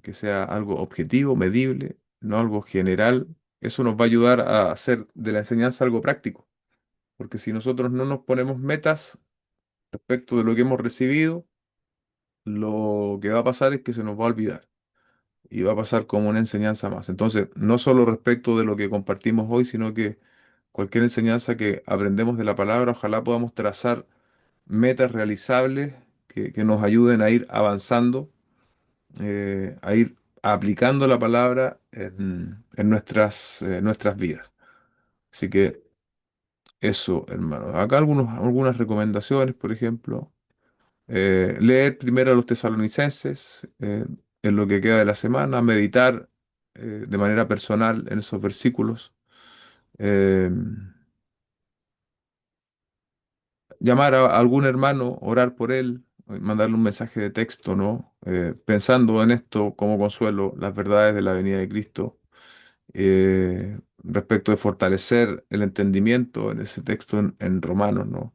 que sea algo objetivo, medible, no algo general. Eso nos va a ayudar a hacer de la enseñanza algo práctico, porque si nosotros no nos ponemos metas respecto de lo que hemos recibido, lo que va a pasar es que se nos va a olvidar y va a pasar como una enseñanza más. Entonces, no solo respecto de lo que compartimos hoy, sino que cualquier enseñanza que aprendemos de la palabra, ojalá podamos trazar metas realizables que nos ayuden a ir avanzando, a ir aplicando la palabra en nuestras vidas. Así que Eso, hermano. Acá algunas recomendaciones, por ejemplo. Leer primero a los tesalonicenses en lo que queda de la semana, meditar de manera personal en esos versículos. eh, Llamar a algún hermano, orar por él, mandarle un mensaje de texto, ¿no? Pensando en esto como consuelo, las verdades de la venida de Cristo, respecto de fortalecer el entendimiento en ese texto en Romanos, ¿no?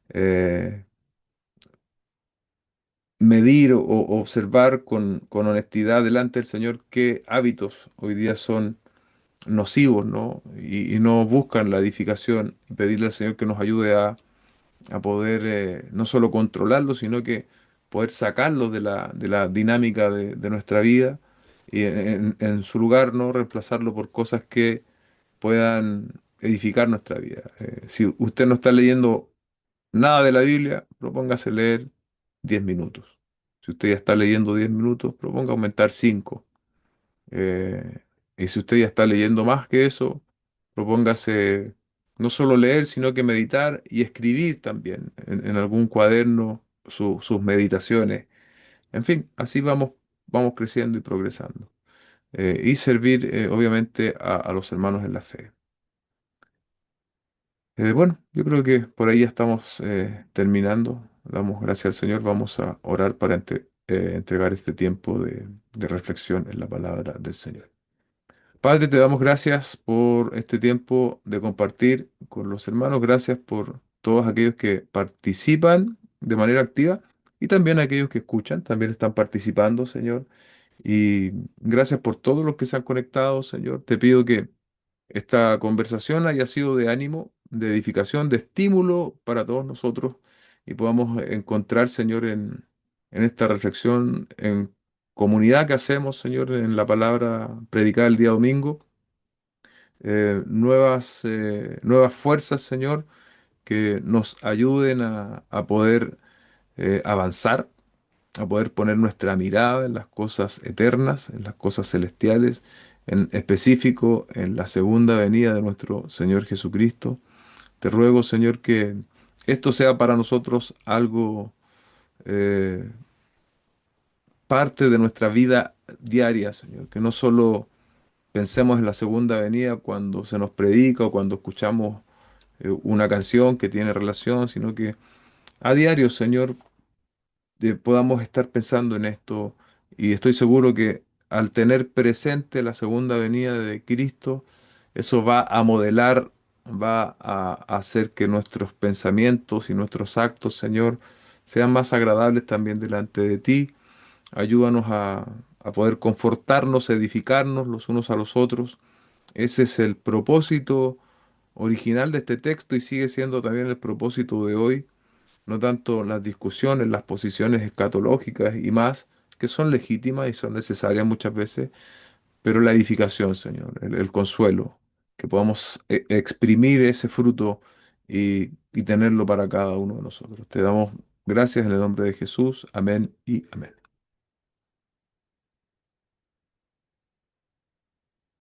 Eh, Medir o observar con honestidad delante del Señor qué hábitos hoy día son nocivos, ¿no? Y no buscan la edificación y pedirle al Señor que nos ayude a poder no solo controlarlo, sino que poder sacarlo de la dinámica de nuestra vida y en su lugar no reemplazarlo por cosas que puedan edificar nuestra vida. Si usted no está leyendo nada de la Biblia, propóngase leer 10 minutos. Si usted ya está leyendo 10 minutos, proponga aumentar 5. Eh, y si usted ya está leyendo más que eso, propóngase no solo leer, sino que meditar y escribir también en algún cuaderno sus meditaciones. En fin, así vamos creciendo y progresando. Y servir, obviamente, a los hermanos en la fe. Bueno, yo creo que por ahí ya estamos terminando. Damos gracias al Señor. Vamos a orar para entregar este tiempo de reflexión en la palabra del Señor. Padre, te damos gracias por este tiempo de compartir con los hermanos. Gracias por todos aquellos que participan de manera activa y también aquellos que escuchan, también están participando, Señor. Y gracias por todos los que se han conectado, Señor. Te pido que esta conversación haya sido de ánimo, de edificación, de estímulo para todos nosotros y podamos encontrar, Señor, en esta reflexión, en comunidad que hacemos, Señor, en la palabra predicada el día domingo, nuevas fuerzas, Señor, que nos ayuden a poder avanzar, a poder poner nuestra mirada en las cosas eternas, en las cosas celestiales, en específico en la segunda venida de nuestro Señor Jesucristo. Te ruego, Señor, que esto sea para nosotros algo eh, parte de nuestra vida diaria, Señor, que no solo pensemos en la segunda venida cuando se nos predica o cuando escuchamos una canción que tiene relación, sino que a diario, Señor, podamos estar pensando en esto y estoy seguro que al tener presente la segunda venida de Cristo, eso va a modelar, va a hacer que nuestros pensamientos y nuestros actos, Señor, sean más agradables también delante de ti. Ayúdanos a poder confortarnos, edificarnos los unos a los otros. Ese es el propósito original de este texto y sigue siendo también el propósito de hoy, no tanto las discusiones, las posiciones escatológicas y más, que son legítimas y son necesarias muchas veces, pero la edificación, Señor, el consuelo, que podamos exprimir ese fruto y tenerlo para cada uno de nosotros. Te damos gracias en el nombre de Jesús. Amén y amén.